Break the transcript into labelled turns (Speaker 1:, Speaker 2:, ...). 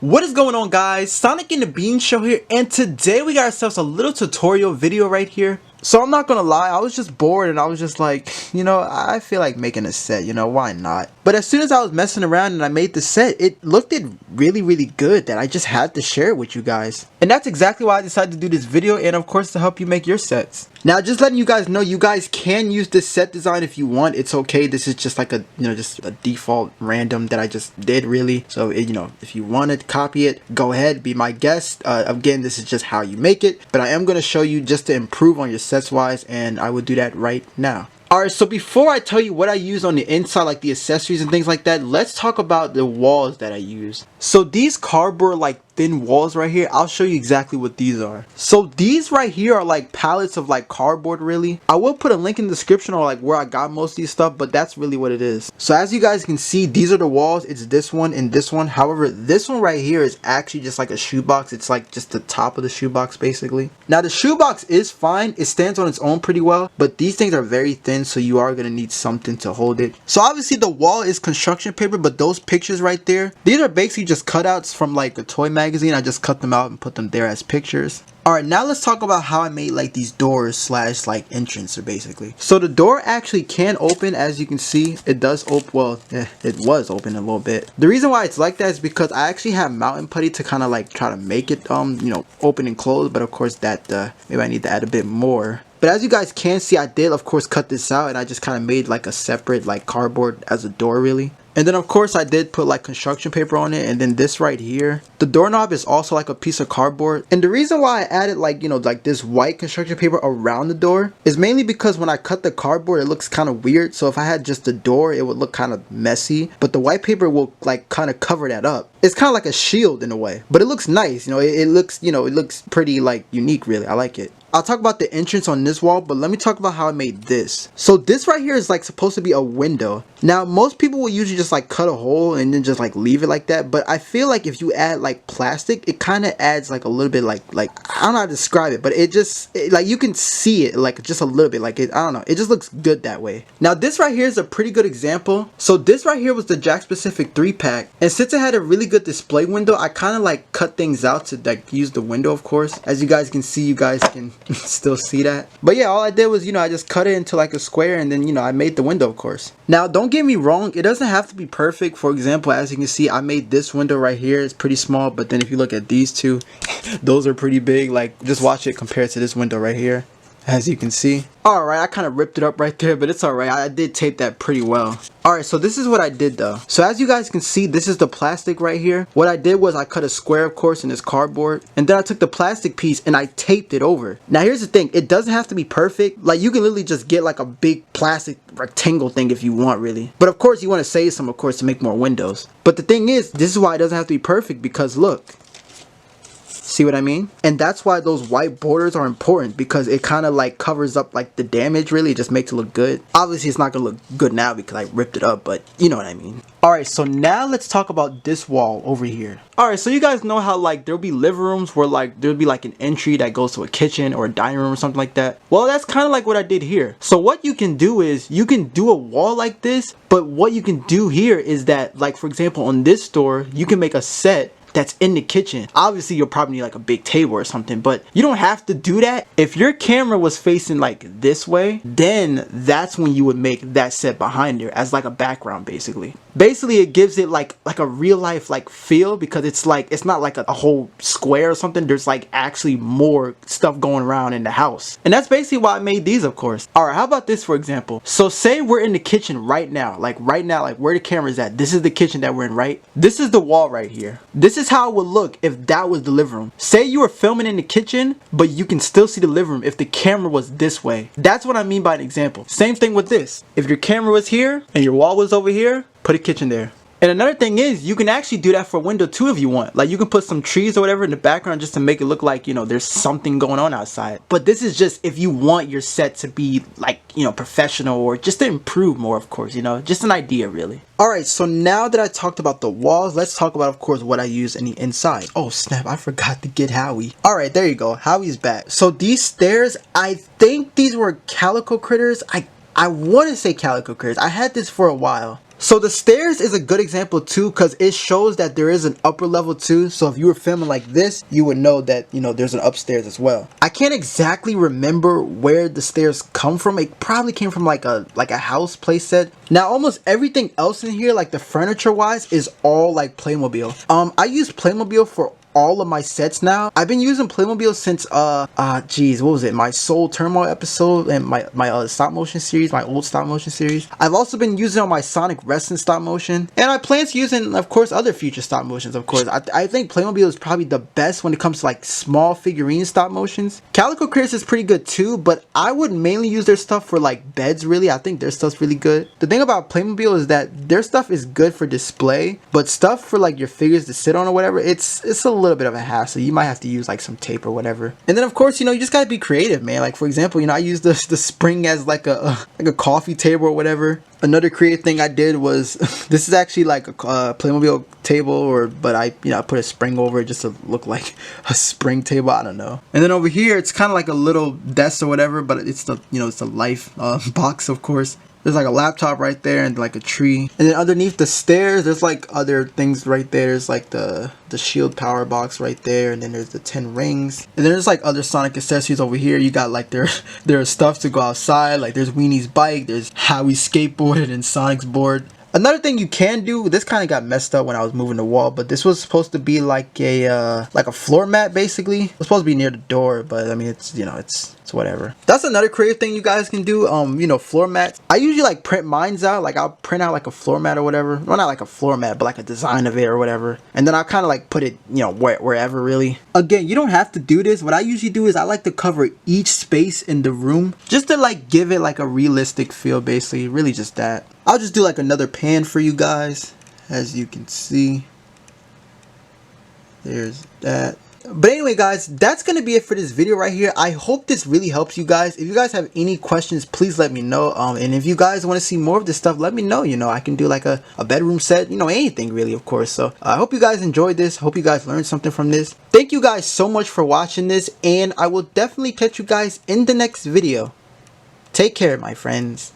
Speaker 1: What is going on, guys? Sonic and the Bean Show here, and today we got ourselves a little tutorial video right here. So I'm not gonna lie, I was just bored and I was just like, I feel like making a set, why not? But as soon as I was messing around and I made the set, it looked really good that I just had to share it with you guys. And that's exactly why I decided to do this video, and of course to help you make your sets. Now, just letting you guys know, you guys can use this set design if you want. It's okay. This is just like a, just a default random that I just did really. So, if you want to copy it, go ahead, be my guest. Again, this is just how you make it. But I am going to show you just to improve on your sets wise, and I will do that right now. Alright, so before I tell you what I use on the inside, like the accessories and things like that, let's talk about the walls that I use. So these cardboard like thin walls right here, I'll show you exactly what these are. So these right here are like pallets of like cardboard really. I will put a link in the description or like where I got most of these stuff, but that's really what it is. So as you guys can see, these are the walls. It's this one and this one. However, this one right here is actually just like a shoebox. It's like just the top of the shoebox basically. Now the shoebox is fine. It stands on its own pretty well, but these things are very thin, so you are going to need something to hold it. So obviously the wall is construction paper, but those pictures right there, these are basically just cutouts from like a toy magazine. I just cut them out and put them there as pictures. Alright, now let's talk about how I made like these doors slash like entrance basically. So the door actually can open, as you can see. It does open, well, it was open a little bit. The reason why it's like that is because I actually have mountain putty to kind of like try to make it open and close, but of course that maybe I need to add a bit more. But as you guys can see, I did of course cut this out and I just kind of made like a separate like cardboard as a door really. And then of course I did put like construction paper on it, and then this right here, the doorknob is also like a piece of cardboard. And the reason why I added like like this white construction paper around the door is mainly because when I cut the cardboard it looks kind of weird. So if I had just the door it would look kind of messy, but the white paper will like kind of cover that up. It's kind of like a shield in a way, but it looks nice. It looks pretty like unique really. I like it. I'll talk about the entrance on this wall, but let me talk about how I made this. So this right here is like supposed to be a window. Now most people will usually just like cut a hole and then just like leave it like that, but I feel like if you add like plastic, it kind of adds like a little bit like I don't know how to describe it, but like you can see it like just a little bit, like I don't know, it just looks good that way. Now this right here is a pretty good example. So this right here was the Jack Specific 3-pack, and since it had a really good display window, I kind of like cut things out to like use the window. Of course, as you guys can see, you guys can still see that. But yeah, all I did was I just cut it into like a square, and then I made the window of course. Now don't get me wrong, it doesn't have to be perfect. For example, as you can see, I made this window right here. It's pretty small, but then if you look at these two, those are pretty big. Like just watch it compared to this window right here, as you can see. Alright, I kind of ripped it up right there, but it's alright. I did tape that pretty well. Alright, so this is what I did though. So as you guys can see, this is the plastic right here. What I did was I cut a square, of course, in this cardboard, and then I took the plastic piece and I taped it over. Now here's the thing, it doesn't have to be perfect. Like you can literally just get like a big plastic rectangle thing if you want really. But of course you want to save some, of course, to make more windows. But the thing is, this is why it doesn't have to be perfect, because look. See what I mean? And that's why those white borders are important, because it kind of like covers up like the damage really. It just makes it look good. Obviously it's not gonna look good now because I ripped it up, but you know what I mean. Alright, so now let's talk about this wall over here. Alright, so you guys know how like there'll be living rooms where like there'll be like an entry that goes to a kitchen or a dining room or something like that. Well, that's kind of like what I did here. So what you can do is you can do a wall like this, but what you can do here is that, like for example on this door, you can make a set that's in the kitchen. Obviously you'll probably need like a big table or something, but you don't have to do that. If your camera was facing like this way, then that's when you would make that set behind there as like a background basically. Basically it gives it like a real life like feel, because it's not like a whole square or something. There's like actually more stuff going around in the house, and that's basically why I made these, of course. Alright, how about this for example? So say we're in the kitchen right now, like where the camera's at. This is the kitchen that we're in, right? This is the wall right here. This is how it would look if that was the living room. Say you were filming in the kitchen, but you can still see the living room if the camera was this way. That's what I mean by an example. Same thing with this. If your camera was here and your wall was over here, put a kitchen there. And another thing is, you can actually do that for a window too if you want. Like you can put some trees or whatever in the background just to make it look like, there's something going on outside. But this is just if you want your set to be like, professional, or just to improve more, of course, just an idea really. Alright, so now that I talked about the walls, let's talk about, of course, what I use in the inside. Oh snap, I forgot to get Howie. Alright, there you go. Howie's back. So these stairs, I think these were Calico Critters. I want to say Calico Critters. I had this for a while. So the stairs is a good example too, because it shows that there is an upper level too. So if you were filming like this, you would know that, you know, there's an upstairs as well. I can't exactly remember where the stairs come from. It probably came from like a house playset. Now almost everything else in here, like the furniture wise, is all like Playmobil. I use Playmobil for all of my sets now. I've been using Playmobil since geez, what was it, my Soul Turmoil episode and my stop motion series, my old stop motion series. I've also been using it on my Sonic Wrestling stop motion, and I plan to use it in, of course, other future stop motions. Of course, I think Playmobil is probably the best when it comes to like small figurine stop motions. Calico Critters is pretty good too, but I would mainly use their stuff for like beds. Really, I think their stuff's really good. The thing about Playmobil is that their stuff is good for display, but stuff for like your figures to sit on or whatever, it's a little bit of a hassle. You might have to use like some tape or whatever. And then of course, you know, you just gotta be creative, man. Like for example, you know, I used the spring as like a coffee table or whatever. Another creative thing I did was this is actually like a Playmobil table, but I put a spring over it just to look like a spring table. I don't know. And then over here, it's kind of like a little desk or whatever, but it's the it's the life box, of course. There's like a laptop right there and like a tree. And then underneath the stairs, there's like other things right there. There's like the shield power box right there. And then there's the 10 rings. And then there's like other Sonic accessories over here. You got like their stuff to go outside. Like there's Weenie's bike. There's Howie's skateboard and Sonic's board. Another thing you can do, this kind of got messed up when I was moving the wall, but this was supposed to be like a floor mat basically. It was supposed to be near the door, but I mean it's it's whatever. That's another creative thing you guys can do. Floor mats. I usually like print mines out. Like I'll print out like a floor mat or whatever. Well, not like a floor mat, but like a design of it or whatever. And then I'll kind of like put it, wherever really. Again, you don't have to do this. What I usually do is I like to cover each space in the room just to like give it like a realistic feel basically. Really just that. I'll just do like another pan for you guys. As you can see. There's that. But anyway guys, that's going to be it for this video right here. I hope this really helps you guys. If you guys have any questions, please let me know. And if you guys want to see more of this stuff, let me know. I can do like a bedroom set, anything really, of course. So I hope you guys enjoyed this. Hope you guys learned something from this. Thank you guys so much for watching this, and I will definitely catch you guys in the next video. Take care, my friends.